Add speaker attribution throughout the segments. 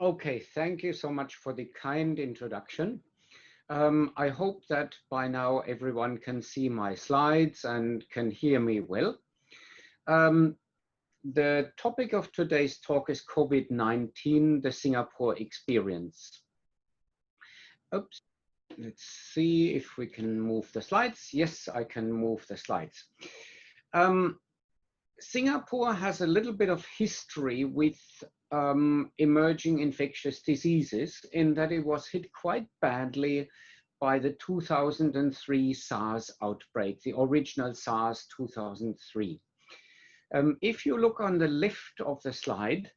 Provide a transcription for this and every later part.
Speaker 1: Okay, thank you so much for the kind introduction. I hope that by now everyone can see my slides and can hear me well. Um, the topic of today's talk is COVID-19, the Singapore experience. Oops, let's see if we can move the slides. Yes, I can move the slides. Singapore has a little bit of history with emerging infectious diseases in that it was hit quite badly by the 2003 SARS outbreak, the original SARS 2003. If you look on the left of the slide,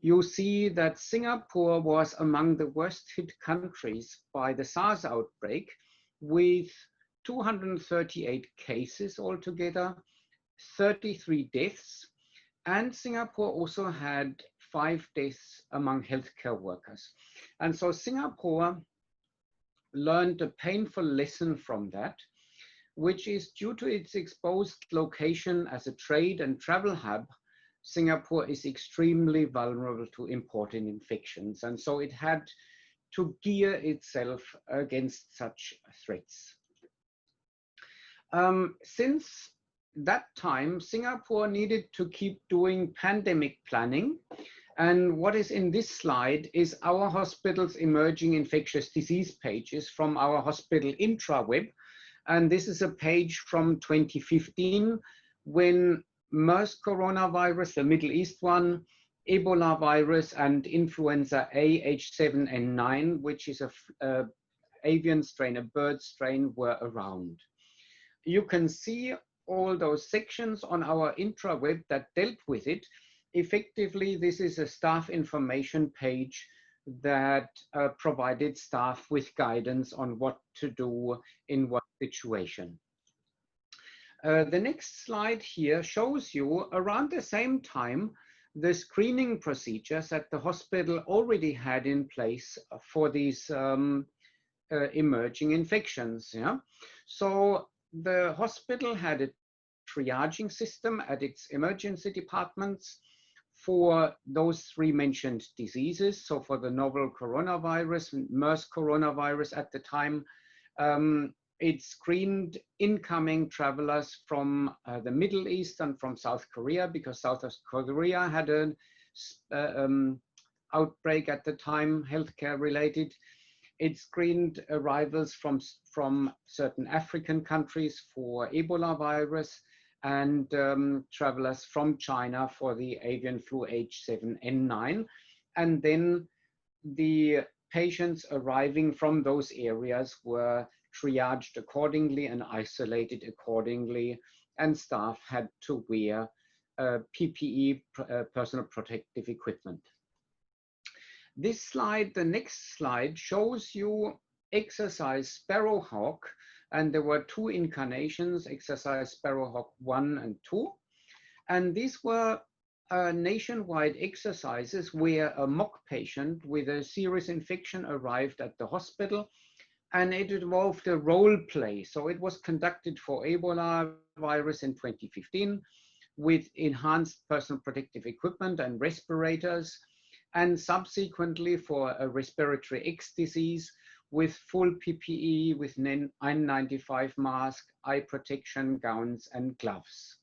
Speaker 1: you see that Singapore was among the worst hit countries by the SARS outbreak, with 238 cases altogether, 33 deaths, and Singapore also had 5 deaths among healthcare workers. And so Singapore learned a painful lesson from that, which is due to its exposed location as a trade and travel hub, Singapore is extremely vulnerable to imported infections. And so it had to gear itself against such threats. Since that time, Singapore needed to keep doing pandemic planning. And what is in this slide is our hospital's emerging infectious disease pages from our hospital intraweb. And this is a page from 2015 when MERS coronavirus, the Middle East one, Ebola virus, and influenza A H7N9, which is a avian strain, a bird strain, were around. You can see all those sections on our intraweb that dealt with it. Effectively, this is a staff information page that provided staff with guidance on what to do in what situation. The next slide here shows you around the same time the screening procedures that the hospital already had in place for these emerging infections. Yeah? So the hospital had a triaging system at its emergency departments for those 3 mentioned diseases. So for the novel coronavirus, MERS coronavirus at the time, it screened incoming travelers from the Middle East and from South Korea, because South Korea had an outbreak at the time, healthcare related. It screened arrivals from certain African countries for Ebola virus, and travelers from China for the avian flu H7N9. And then the patients arriving from those areas were triaged accordingly and isolated accordingly, and staff had to wear PPE, personal protective equipment. This slide, the next slide, shows you exercise Sparrowhawk, and there were 2 incarnations, exercise Sparrowhawk 1 and 2. And these were nationwide exercises where a mock patient with a serious infection arrived at the hospital, and it involved a role play. So it was conducted for Ebola virus in 2015 with enhanced personal protective equipment and respirators, and subsequently for a respiratory X disease with full PPE, with N95 mask, eye protection, gowns, and gloves.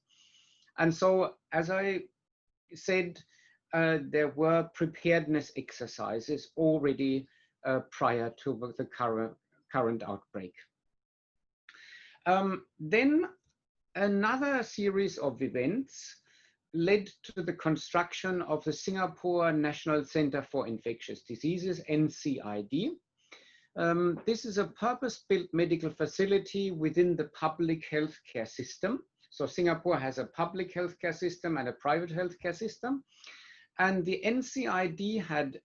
Speaker 1: And so, as I said, there were preparedness exercises already prior to the current outbreak. Then another series of events led to the construction of the Singapore National Center for Infectious Diseases, NCID. This is a purpose-built medical facility within the public healthcare system. So Singapore has a public healthcare system and a private healthcare system. And the NCID had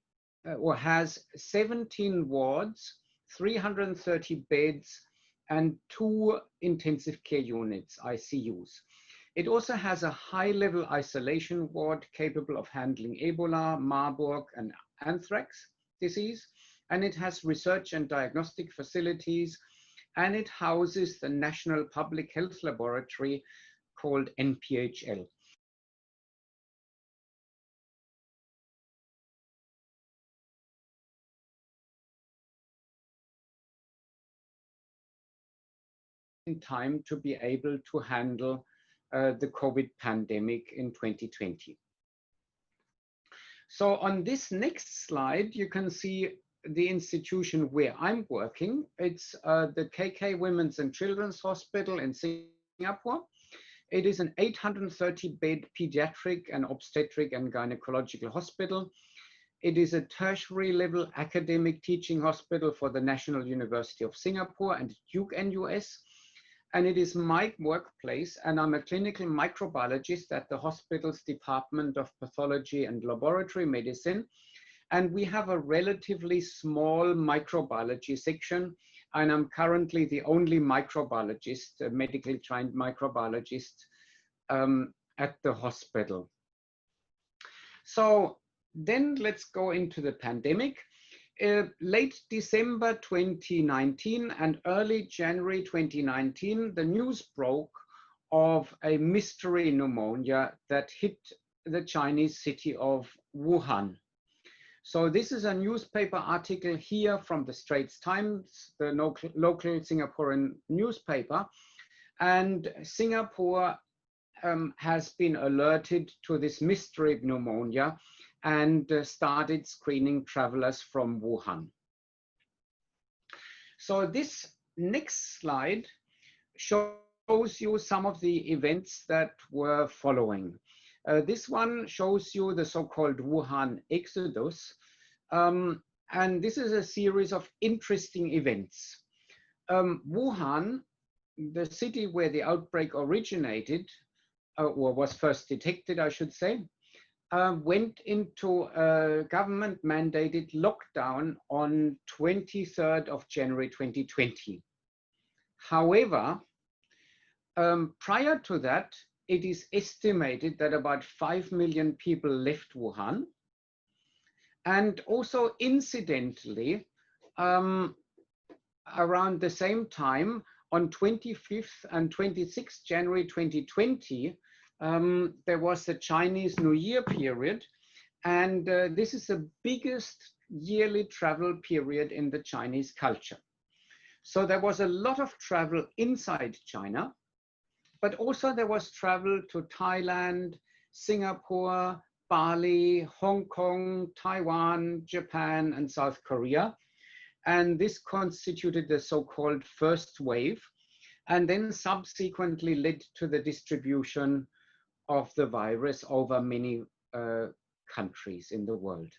Speaker 1: or has 17 wards, 330 beds, and 2 intensive care units, ICUs. It also has a high-level isolation ward capable of handling Ebola, Marburg, and anthrax disease. And it has research and diagnostic facilities, and it houses the National Public Health Laboratory called NPHL. in time to be able to handle the COVID pandemic in 2020. So on this next slide, you can see the institution where I'm working. It's the KK Women's and Children's Hospital in Singapore. It is an 830-bed pediatric and obstetric and gynecological hospital. It is a tertiary level academic teaching hospital for the National University of Singapore and Duke-NUS. And it is my workplace, and I'm a clinical microbiologist at the hospital's Department of Pathology and Laboratory Medicine. And we have a relatively small microbiology section, and I'm currently the only microbiologist, a medically trained microbiologist at the hospital. So then let's go into the pandemic. Late December 2019 and early January 2019, the news broke of a mystery pneumonia that hit the Chinese city of Wuhan. So this is a newspaper article here from the Straits Times, the local Singaporean newspaper. And Singapore has been alerted to this mystery pneumonia and started screening travelers from Wuhan. So this next slide shows you some of the events that were following. This one shows you the so-called Wuhan exodus. And this is a series of interesting events. Wuhan, the city where the outbreak originated, or was first detected, I should say, went into a government-mandated lockdown on 23rd of January 2020. However, prior to that, it is estimated that about 5 million people left Wuhan. And also incidentally, around the same time, on 25th and 26th January 2020, there was the Chinese New Year period, and this is the biggest yearly travel period in the Chinese culture. So there was a lot of travel inside China, but also there was travel to Thailand, Singapore, Bali, Hong Kong, Taiwan, Japan, and South Korea. And this constituted the so-called first wave, and then subsequently led to the distribution of the virus over many countries in the world.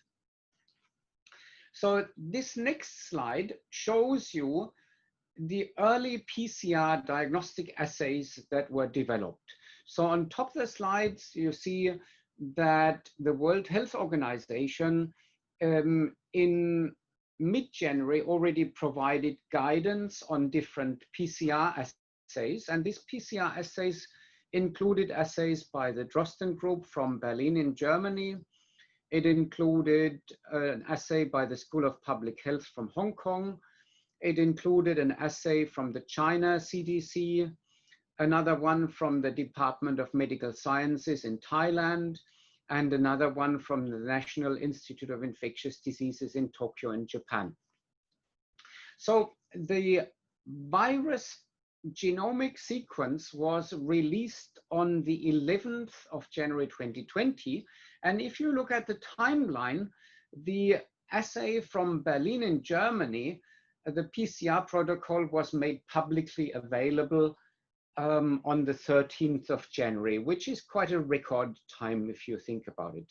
Speaker 1: So this next slide shows you the early PCR diagnostic assays that were developed. So on top of the slides, you see that the World Health Organization in mid-January already provided guidance on different PCR assays. And these PCR assays included assays by the Drosten Group from Berlin in Germany. It included an assay by the School of Public Health from Hong Kong. It included an assay from the China CDC, another one from the Department of Medical Sciences in Thailand, and another one from the National Institute of Infectious Diseases in Tokyo in Japan. So the virus genomic sequence was released on the 11th of January 2020. And if you look at the timeline, the assay from Berlin in Germany, the PCR protocol was made publicly available on the 13th of January, which is quite a record time if you think about it.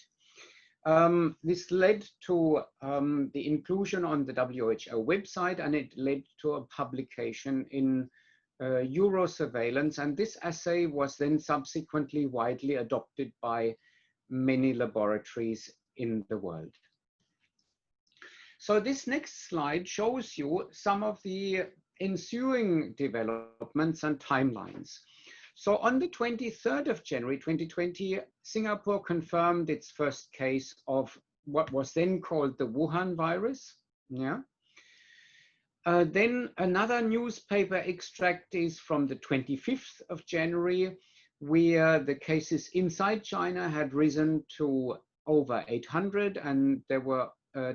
Speaker 1: This led to the inclusion on the WHO website, and it led to a publication in Eurosurveillance, and this assay was then subsequently widely adopted by many laboratories in the world. So this next slide shows you some of the ensuing developments and timelines. So on the 23rd of January 2020, Singapore confirmed its first case of what was then called the Wuhan virus. Yeah. Then another newspaper extract is from the 25th of January, where the cases inside China had risen to over 800, and there were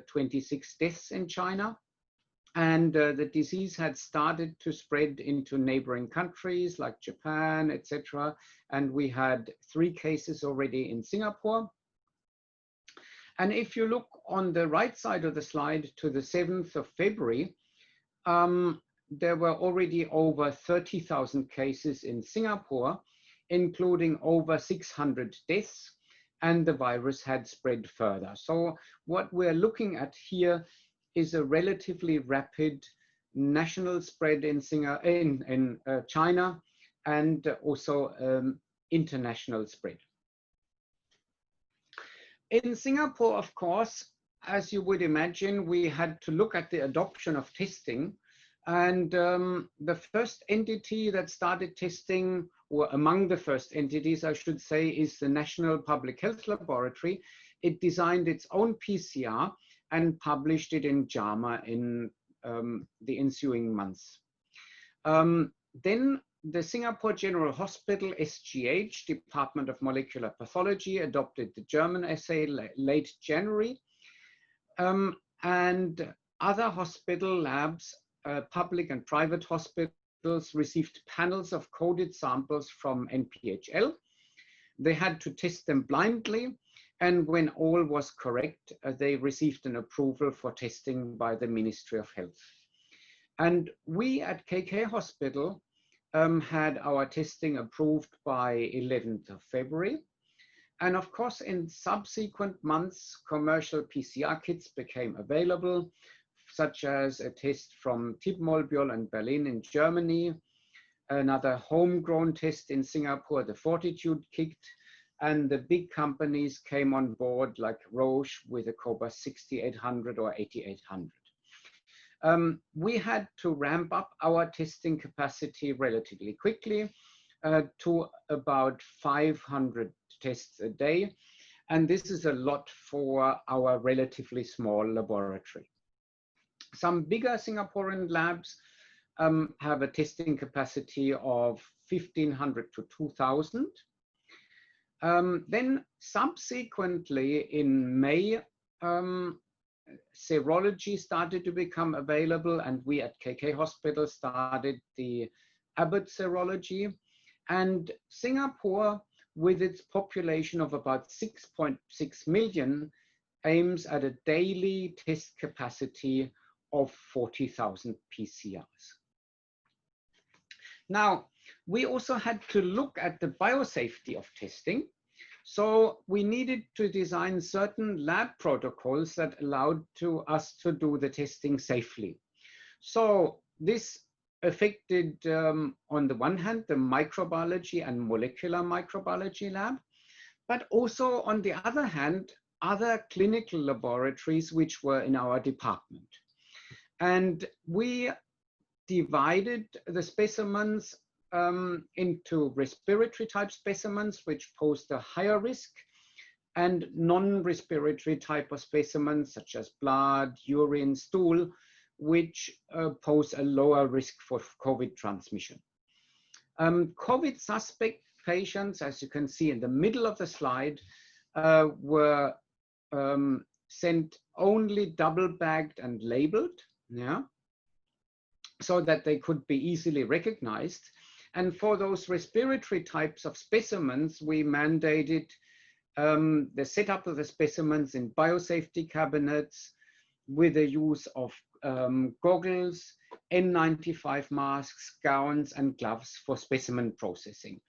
Speaker 1: 26 deaths in China. And the disease had started to spread into neighboring countries like Japan, etc. And we had 3 cases already in Singapore. And if you look on the right side of the slide to the 7th of February, there were already over 30,000 cases in Singapore, including over 600 deaths, and the virus had spread further. So what we're looking at here is a relatively rapid national spread in China, and also international spread. In Singapore, of course, as you would imagine, we had to look at the adoption of testing. And the first entity that started testing, or among the first entities, I should say, is the National Public Health Laboratory. It designed its own PCR and published it in JAMA in the ensuing months. Then the Singapore General Hospital, SGH, Department of Molecular Pathology, adopted the German assay late January. And other hospital labs, public and private hospitals, received panels of coded samples from NPHL. They had to test them blindly, and when all was correct, they received an approval for testing by the Ministry of Health. And we at KK Hospital had our testing approved by 11th of February. And of course, in subsequent months, commercial PCR kits became available, such as a test from Tippmolbiol and Berlin in Germany, another homegrown test in Singapore, the Fortitude kit, and the big companies came on board like Roche with a Cobas 6800 or 8800. We had to ramp up our testing capacity relatively quickly to about 500 tests a day. And this is a lot for our relatively small laboratory. Some bigger Singaporean labs have a testing capacity of 1,500 to 2,000. Then subsequently in May, serology started to become available, and we at KK Hospital started the Abbott serology. And Singapore, with its population of about 6.6 million, aims at a daily test capacity of 40,000 PCRs. Now, we also had to look at the biosafety of testing. So we needed to design certain lab protocols that allowed us to do the testing safely. So this affected, on the one hand, the microbiology and molecular microbiology lab, but also on the other hand, other clinical laboratories which were in our department. And we divided the specimens into respiratory type specimens, which posed a higher risk, and non-respiratory type of specimens, such as blood, urine, stool, which pose a lower risk for COVID transmission. COVID suspect patients, as you can see in the middle of the slide, were sent only double-bagged and labeled, yeah, so that they could be easily recognized. And for those respiratory types of specimens, we mandated the setup of the specimens in biosafety cabinets with the use of goggles, N95 masks, gowns, and gloves for specimen processing.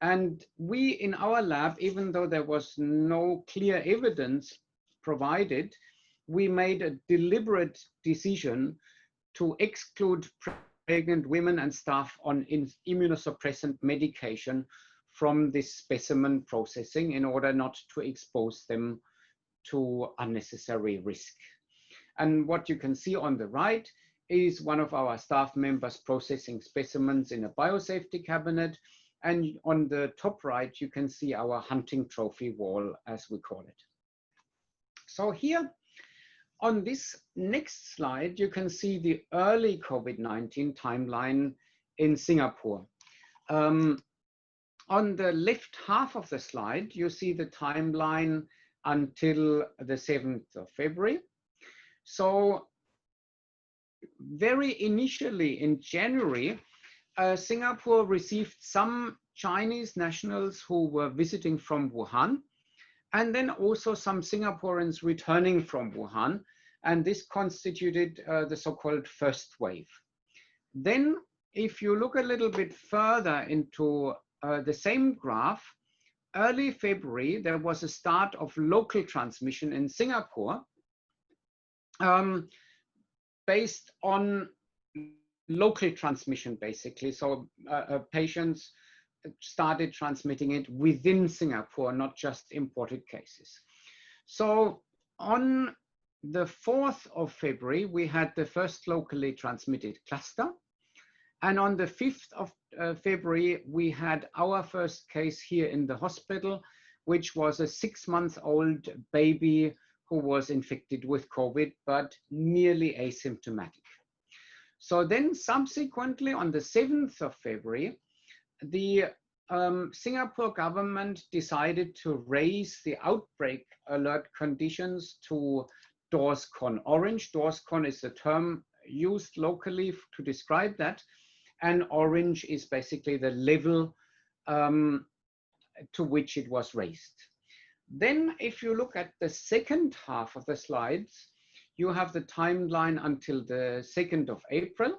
Speaker 1: And we in our lab, even though there was no clear evidence provided, we made a deliberate decision to exclude pregnant women and staff on immunosuppressant medication from this specimen processing in order not to expose them to unnecessary risk. And what you can see on the right is one of our staff members processing specimens in a biosafety cabinet. And on the top right, you can see our hunting trophy wall, as we call it. So here, on this next slide, you can see the early COVID-19 timeline in Singapore. On the left half of the slide, you see the timeline until the 7th of February. So very initially in January, Singapore received some Chinese nationals who were visiting from Wuhan, and then also some Singaporeans returning from Wuhan, and this constituted the so-called first wave. Then, if you look a little bit further into the same graph, early February, there was a start of local transmission in Singapore based on local transmission, basically. So patients started transmitting it within Singapore, not just imported cases. So on the 4th of February, we had the first locally transmitted cluster. And on the 5th of February, we had our first case here in the hospital, which was a 6-month-old baby who was infected with COVID, but nearly asymptomatic. So then subsequently on the 7th of February, the Singapore government decided to raise the outbreak alert conditions to DORSCON orange. DORSCON is the term used locally to describe that. And orange is basically the level to which it was raised. Then if you look at the second half of the slides, you have the timeline until the 2nd of April.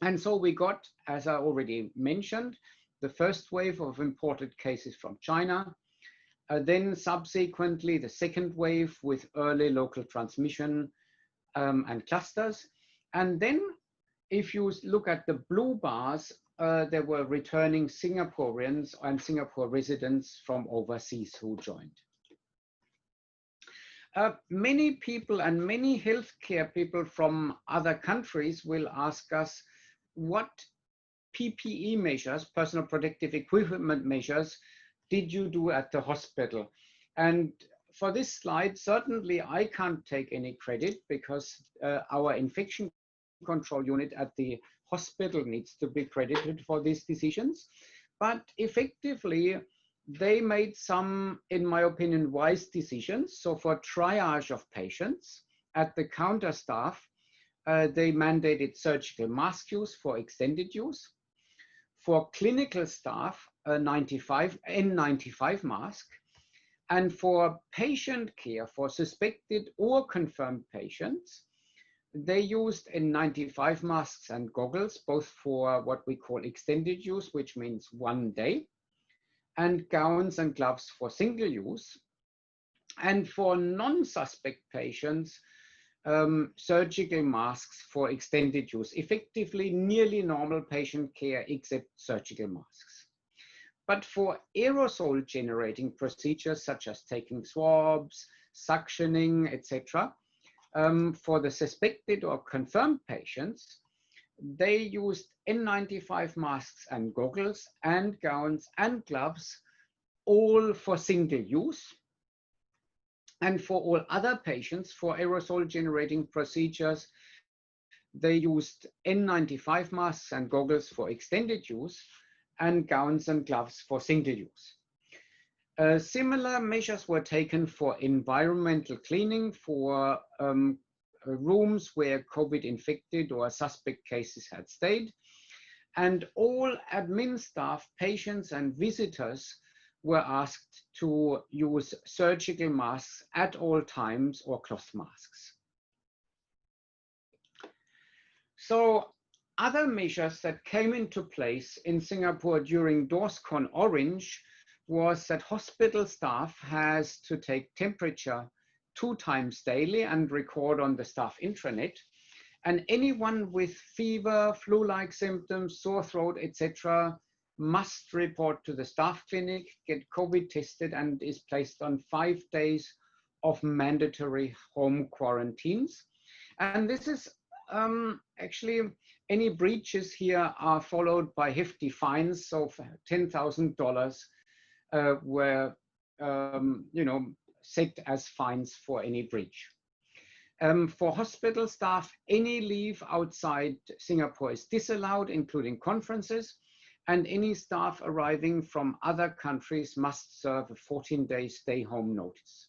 Speaker 1: And so we got, as I already mentioned, the first wave of imported cases from China. Then subsequently, the second wave with early local transmission and clusters. And then if you look at the blue bars, there were returning Singaporeans and Singapore residents from overseas who joined. Many people and many healthcare people from other countries will ask us what PPE measures, personal protective equipment measures, did you do at the hospital? And for this slide, certainly I can't take any credit because our infection control unit at the hospital needs to be credited for these decisions. But effectively, they made some, in my opinion, wise decisions. So for triage of patients at the counter staff, they mandated surgical mask use for extended use. For clinical staff, a N95 mask. And for patient care, for suspected or confirmed patients, they used N95 masks and goggles, both for what we call extended use, which means 1 day, and gowns and gloves for single use. And for non-suspect patients, surgical masks for extended use, effectively nearly normal patient care except surgical masks. But for aerosol generating procedures such as taking swabs, suctioning, etc., for the suspected or confirmed patients, they used N95 masks and goggles and gowns and gloves, all for single use. And for all other patients, for aerosol generating procedures, they used N95 masks and goggles for extended use and gowns and gloves for single use. Similar measures were taken for environmental cleaning for rooms where COVID infected or suspect cases had stayed. And all admin staff, patients and visitors were asked to use surgical masks at all times or cloth masks. So other measures that came into place in Singapore during DORSCON Orange was that hospital staff has to take temperature 2 times daily and record on the staff intranet. And anyone with fever, flu-like symptoms, sore throat, etc., must report to the staff clinic, get COVID tested, and is placed on 5 days of mandatory home quarantines. And this is actually, any breaches here are followed by hefty fines. So $10,000 were, set as fines for any breach. For hospital staff, any leave outside Singapore is disallowed, including conferences, and any staff arriving from other countries must serve a 14-day stay-home notice.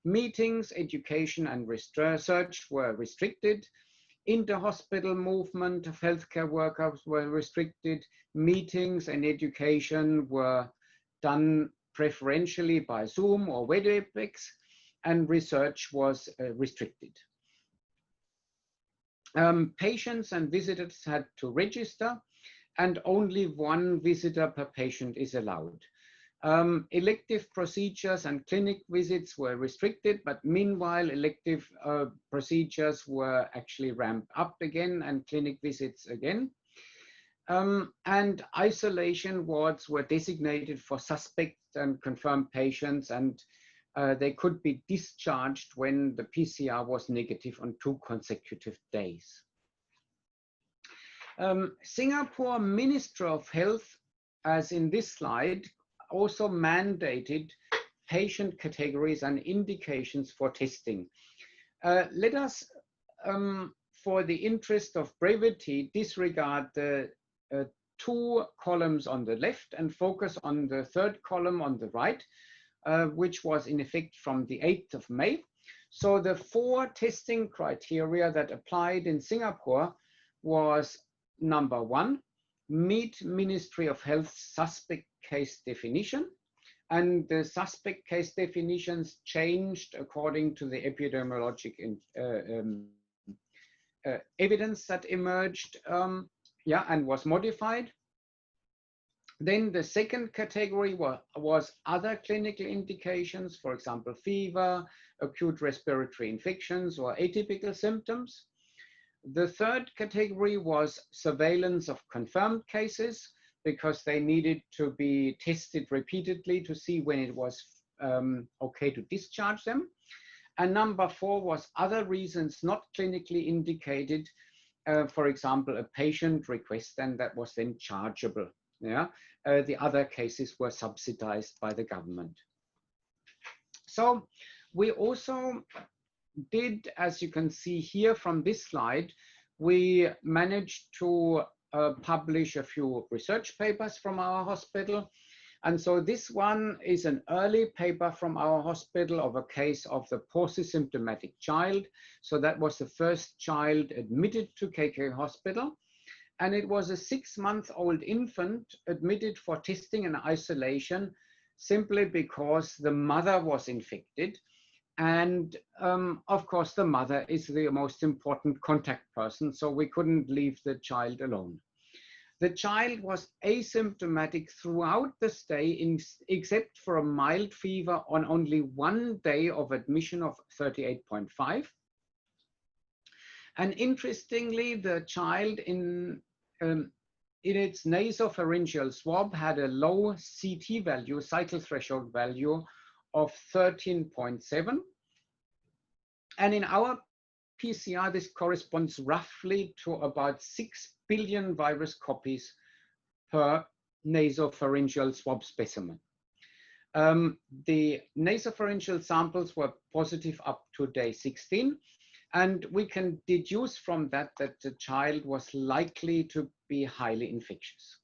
Speaker 1: Meetings, education, and research were restricted. Inter-hospital movement of healthcare workers were restricted. Meetings and education were done preferentially by Zoom or WebEx, and research was restricted. Patients and visitors had to register, and only one visitor per patient is allowed. Elective procedures and clinic visits were restricted, but meanwhile elective procedures were actually ramped up again and clinic visits again. And isolation wards were designated for suspect and confirmed patients, and they could be discharged when the PCR was negative on 2 consecutive days. Singapore Ministry of Health, as in this slide, also mandated patient categories and indications for testing. Let us, for the interest of brevity, disregard the 2 columns on the left and focus on the 3rd column on the right, which was in effect from the 8th of May. So the 4 testing criteria that applied in Singapore was: number 1, meet Ministry of Health suspect case definition. And the suspect case definitions changed according to the epidemiologic evidence that emerged, and was modified. Then the 2nd category was other clinical indications, for example, fever, acute respiratory infections, or atypical symptoms. The 3rd category was surveillance of confirmed cases, because they needed to be tested repeatedly to see when it was okay to discharge them. And number 4 was other reasons not clinically indicated, for example, a patient request, and that was then chargeable. Yeah, the other cases were subsidized by the government. So we also did, as you can see here from this slide, we managed to publish a few research papers from our hospital. And so this one is an early paper from our hospital of a case of the paucisymptomatic child. So that was the first child admitted to KK Hospital. And it was a 6-month-old infant admitted for testing and isolation simply because the mother was infected. And of course, the mother is the most important contact person, so we couldn't leave the child alone. The child was asymptomatic throughout the stay, except for a mild fever on only 1 day of admission of 38.5. And interestingly, the child in its nasopharyngeal swab had a low CT value, cycle threshold value, of 13.7. And in our PCR, this corresponds roughly to about 6 billion virus copies per nasopharyngeal swab specimen. The nasopharyngeal samples were positive up to day 16. And we can deduce from that that the child was likely to be highly infectious.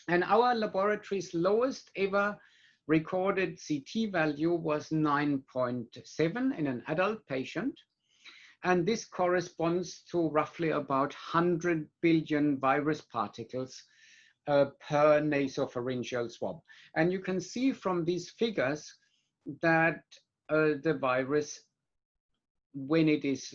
Speaker 1: And our laboratory's lowest ever recorded CT value was 9.7 in an adult patient. And this corresponds to roughly about 100 billion virus particles per nasopharyngeal swab. And you can see from these figures that the virus, when it is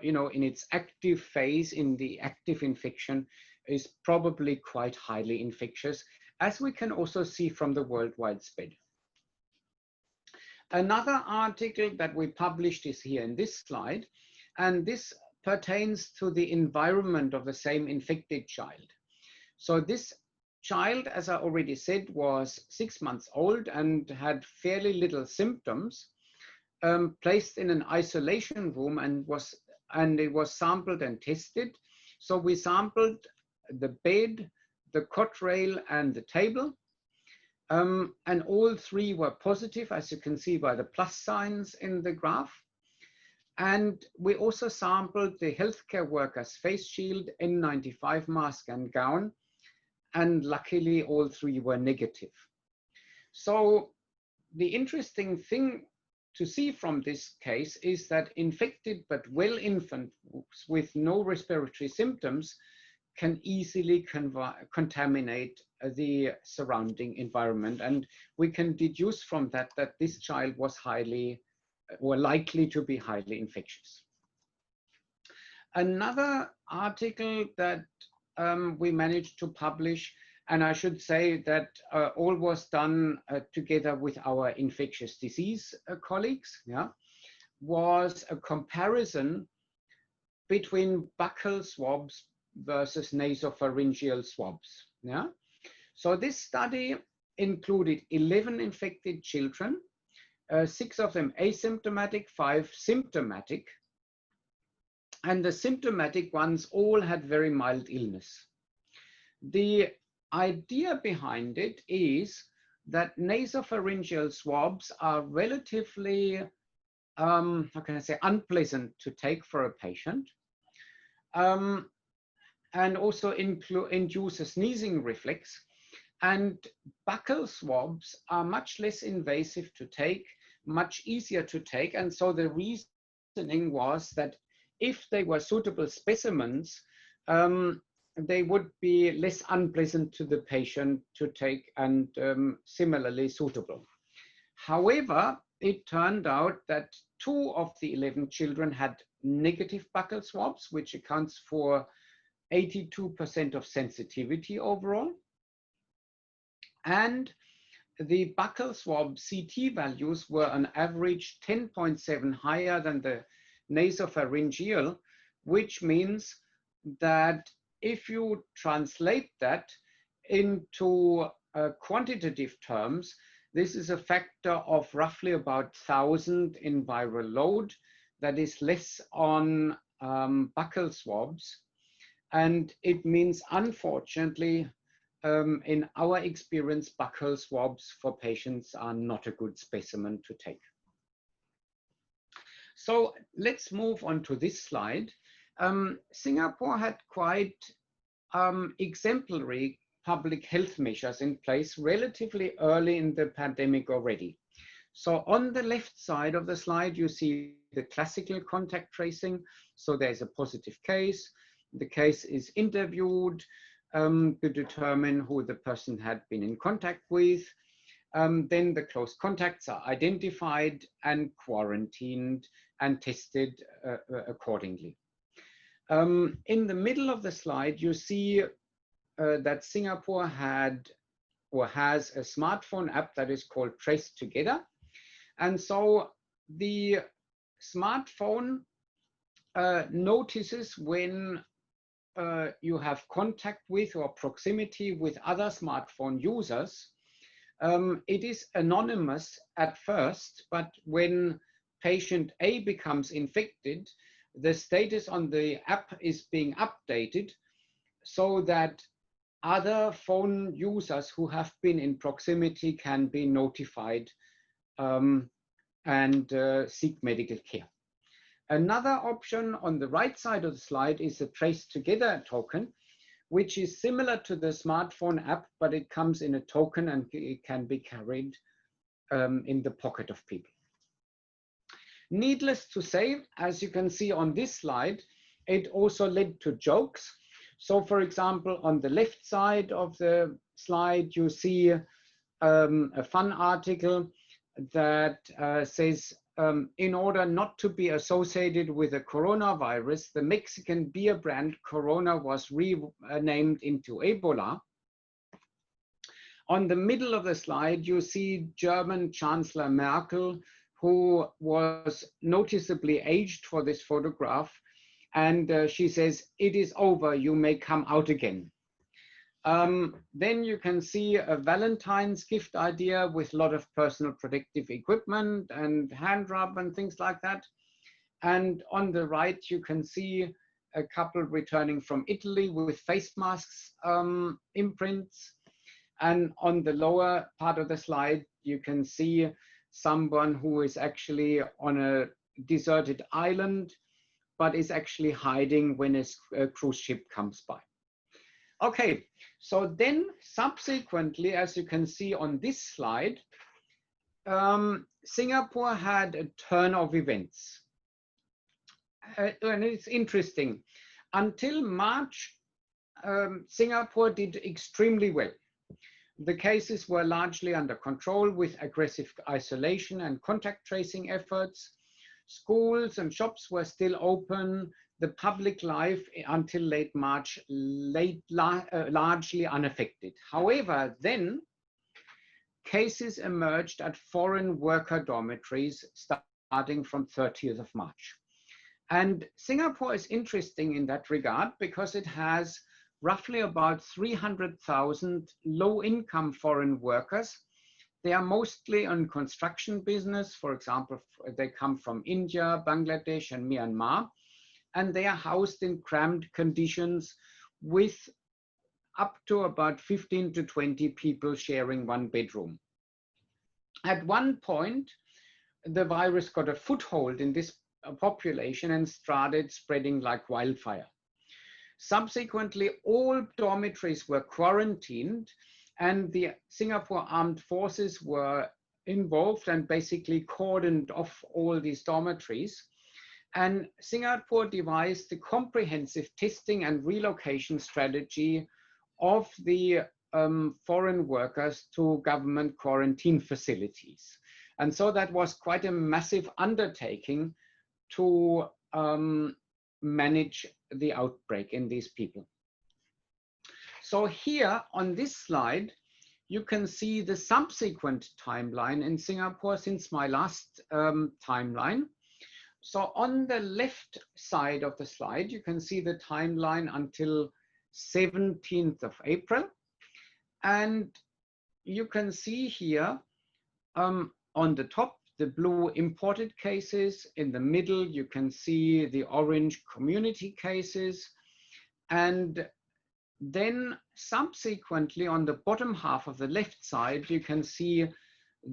Speaker 1: in its active phase, in the active infection, is probably quite highly infectious, as we can also see from the worldwide spread. Another article that we published is here in this slide, and this pertains to the environment of the same infected child. So this child, as I already said, was 6 months old and had fairly little symptoms, placed in an isolation room, and it was sampled and tested. So we sampled the bed, the cot rail, and the table. And all 3 were positive, as you can see by the plus signs in the graph. And we also sampled the healthcare worker's face shield, N95 mask, and gown. And luckily, all 3 were negative. So the interesting thing to see from this case is that infected but well infants with no respiratory symptoms can easily contaminate the surrounding environment. And we can deduce from that that this child was highly or likely to be highly infectious. Another article that we managed to publish, and I should say that all was done together with our infectious disease colleagues, yeah, was a comparison between buccal swabs versus nasopharyngeal swabs. Yeah? So this study included 11 infected children, 6 of them asymptomatic, 5 symptomatic, and the symptomatic ones all had very mild illness. The idea behind it is that nasopharyngeal swabs are relatively, how can I say, unpleasant to take for a patient, and also induce a sneezing reflex. And buccal swabs are much less invasive to take, much easier to take. And so the reasoning was that if they were suitable specimens, they would be less unpleasant to the patient to take and similarly suitable. However, it turned out that 2 of the 11 children had negative buccal swabs, which accounts for 82% of sensitivity overall. And the buccal swab CT values were on average 10.7 higher than the nasopharyngeal, which means that if you translate that into quantitative terms, this is a factor of roughly about 1,000 in viral load. That is less on buccal swabs. And it means, unfortunately, in our experience, buccal swabs for patients are not a good specimen to take. So let's move on to this slide. Singapore had quite exemplary public health measures in place relatively early in the pandemic already. So on the left side of the slide, you see the classical contact tracing. So there's a positive case. The case is interviewed to determine who the person had been in contact with. Then the close contacts are identified and quarantined and tested accordingly. In the middle of the slide, you see that Singapore had or has a smartphone app that is called Trace Together. And so the smartphone notices when you have contact with or proximity with other smartphone users. It is anonymous at first, but when patient A becomes infected, the status on the app is being updated so that other phone users who have been in proximity can be notified and seek medical care. Another option on the right side of the slide is a Trace Together token, which is similar to the smartphone app, but it comes in a token and it can be carried in the pocket of people. Needless to say, as you can see on this slide, it also led to jokes. So for example, on the left side of the slide, you see a fun article that says, in order not to be associated with the coronavirus, the Mexican beer brand Corona was renamed into Ebola. On the middle of the slide, you see German Chancellor Merkel, who was noticeably aged for this photograph. And she says, "It is over, you may come out again." Then you can see a Valentine's gift idea with a lot of personal protective equipment and hand rub and things like that. And on the right, you can see a couple returning from Italy with face masks imprints. And on the lower part of the slide, you can see someone who is actually on a deserted island, but is actually hiding when a cruise ship comes by. Okay, so then subsequently, as you can see on this slide, Singapore had a turn of events. And it's interesting. Until March, Singapore did extremely well. The cases were largely under control with aggressive isolation and contact tracing efforts. Schools and shops were still open. The public life until late March, largely unaffected. However, then cases emerged at foreign worker dormitories starting from 30th of March. And Singapore is interesting in that regard because it has roughly about 300,000 low-income foreign workers. They are mostly on construction business. For example, they come from India, Bangladesh, and Myanmar, and they are housed in cramped conditions with up to about 15 to 20 people sharing one bedroom. At one point, the virus got a foothold in this population and started spreading like wildfire. Subsequently, all dormitories were quarantined, and the Singapore Armed Forces were involved and basically cordoned off all these dormitories. And Singapore devised the comprehensive testing and relocation strategy of the foreign workers to government quarantine facilities. And so that was quite a massive undertaking to manage the outbreak in these people. So here on this slide, you can see the subsequent timeline in Singapore since my last timeline. So on the left side of the slide, you can see the timeline until 17th of April. And you can see here on the top, the blue imported cases. In the middle, you can see the orange community cases. And then subsequently on the bottom half of the left side, you can see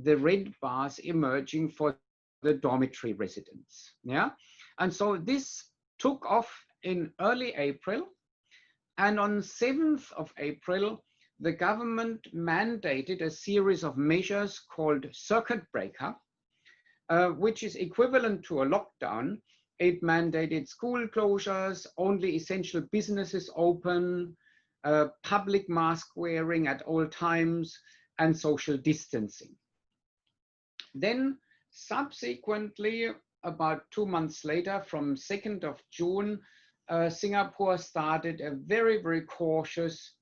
Speaker 1: the red bars emerging for the dormitory residents. Yeah. And so this took off in early April. And on 7th of April, the government mandated a series of measures called circuit breaker, which is equivalent to a lockdown. It mandated school closures, only essential businesses open, public mask wearing at all times, and social distancing. Then subsequently, about 2 months later, from 2nd of June, Singapore started a very, very cautious,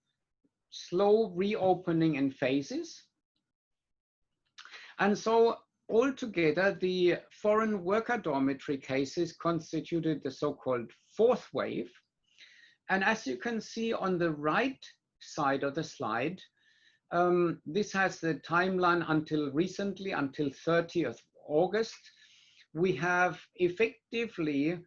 Speaker 1: slow reopening in phases. And so altogether, the foreign worker dormitory cases constituted the so-called fourth wave. And as you can see on the right side of the slide, this has the timeline until recently, until 30th August. We have effectively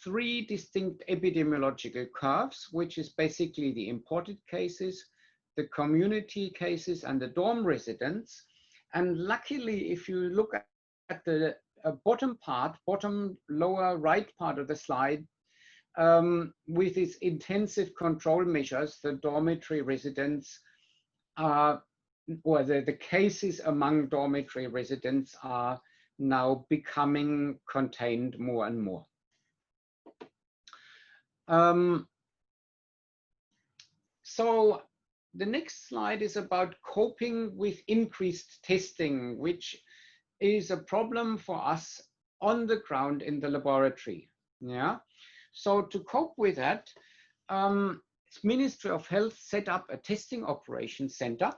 Speaker 1: 3 distinct epidemiological curves, which is basically the imported cases, the community cases, and the dorm residents. And luckily, if you look at the bottom lower right part of the slide, with its intensive control measures, the dormitory residents are, or the cases among dormitory residents are now becoming contained more and more. So the next slide is about coping with increased testing, which is a problem for us on the ground in the laboratory. Yeah. So to cope with that, Ministry of Health set up a testing operations center.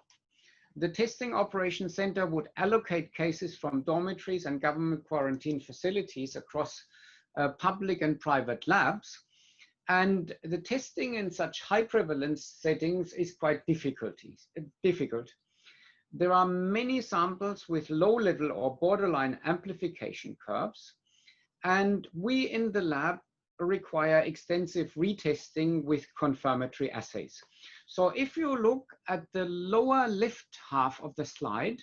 Speaker 1: The testing operations center would allocate cases from dormitories and government quarantine facilities across public and private labs. And the testing in such high prevalence settings is quite difficult. There are many samples with low level or borderline amplification curves. And we in the lab require extensive retesting with confirmatory assays. So if you look at the lower left half of the slide,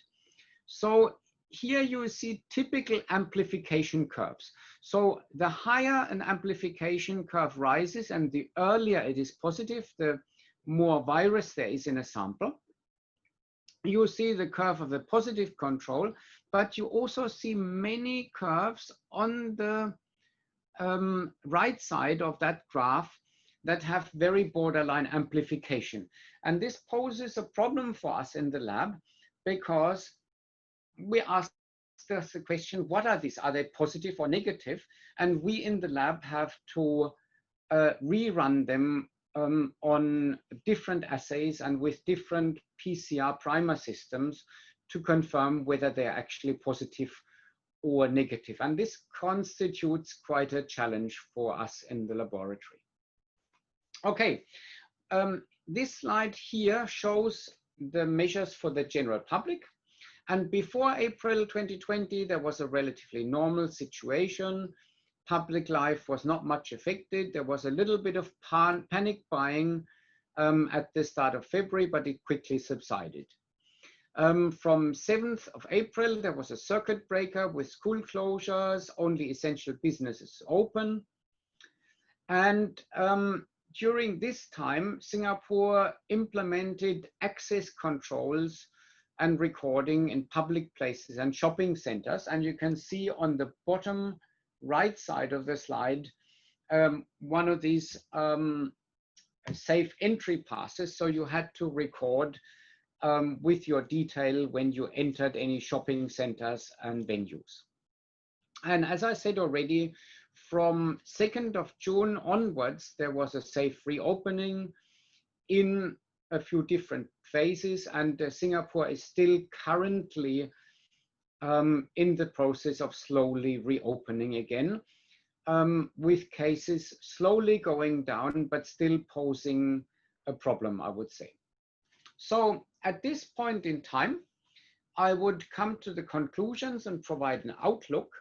Speaker 1: so here you see typical amplification curves. So the higher an amplification curve rises and the earlier it is positive, the more virus there is in a sample. you see the curve of the positive control, but you also see many curves on the right side of that graph that have very borderline amplification. And this poses a problem for us in the lab, because we ask us the question, what are these? Are they positive or negative? And we in the lab have to rerun them on different assays and with different PCR primer systems to confirm whether they're actually positive or negative. And this constitutes quite a challenge for us in the laboratory. Okay, this slide here shows the measures for the general public. And before April 2020, there was a relatively normal situation. Public life was not much affected. There was a little bit of panic buying at the start of February, but it quickly subsided. From 7th of April, there was a circuit breaker with school closures, only essential businesses open. And during this time, Singapore implemented access controls and recording in public places and shopping centers. And you can see on the bottom right side of the slide, one of these safe entry passes. So you had to record with your detail when you entered any shopping centers and venues. And as I said already, from 2nd of June onwards, there was a safe reopening in a few different phases, and Singapore is still currently in the process of slowly reopening again, with cases slowly going down, but still posing a problem, I would say. So at this point in time, I would come to the conclusions and provide an outlook.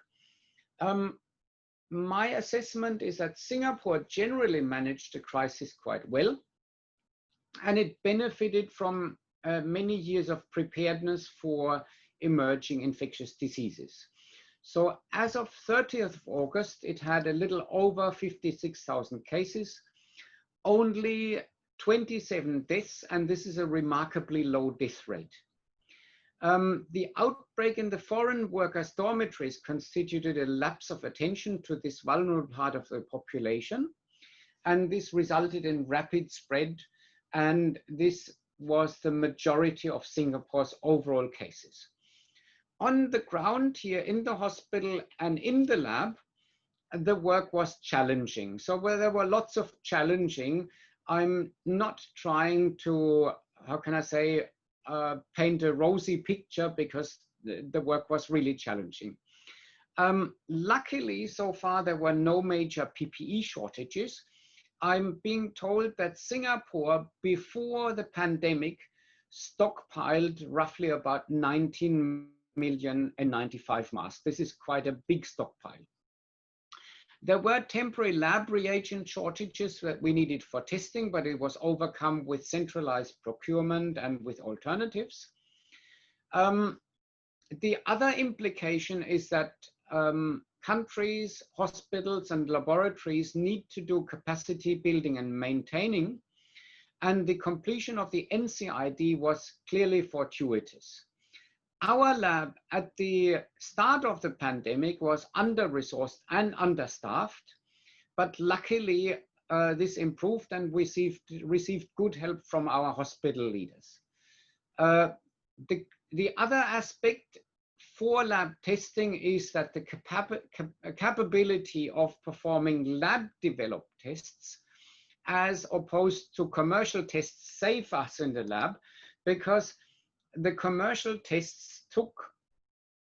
Speaker 1: My assessment is that Singapore generally managed the crisis quite well, and it benefited from many years of preparedness for emerging infectious diseases. So as of 30th of August, it had a little over 56,000 cases, only 27 deaths, and this is a remarkably low death rate. The outbreak in the foreign workers' dormitories constituted a lapse of attention to this vulnerable part of the population, and this resulted in rapid spread, and this was the majority of Singapore's overall cases. On the ground here in the hospital and in the lab, the work was challenging. So where there were lots of challenging, I'm not trying to, how can I say, paint a rosy picture, because the work was really challenging. Luckily, so far, there were no major PPE shortages. I'm being told that Singapore, before the pandemic, stockpiled roughly about 19 million N95 masks. This is quite a big stockpile. There were temporary lab reagent shortages that we needed for testing, but it was overcome with centralized procurement and with alternatives. The other implication is that countries, hospitals, and laboratories need to do capacity building and maintaining, and the completion of the NCID was clearly fortuitous. Our lab at the start of the pandemic was under-resourced and understaffed, but luckily this improved, and received good help from our hospital leaders. The other aspect for lab testing is that the capability of performing lab-developed tests as opposed to commercial tests save us in the lab, because the commercial tests took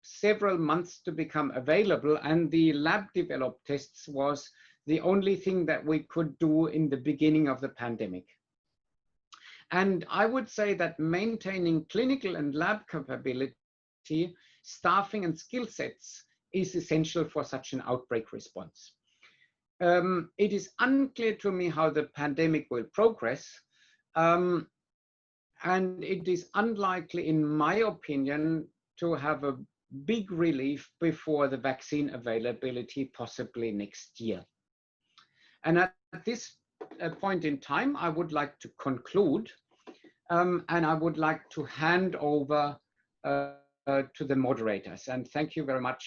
Speaker 1: several months to become available, and the lab-developed tests was the only thing that we could do in the beginning of the pandemic. And I would say that maintaining clinical and lab capability, staffing, and skill sets is essential for such an outbreak response. It is unclear to me how the pandemic will progress, and it is unlikely, in my opinion, to have a big relief before the vaccine availability, possibly next year. And at this point in time, I would like to conclude and I would like to hand over to the moderators. And thank you very much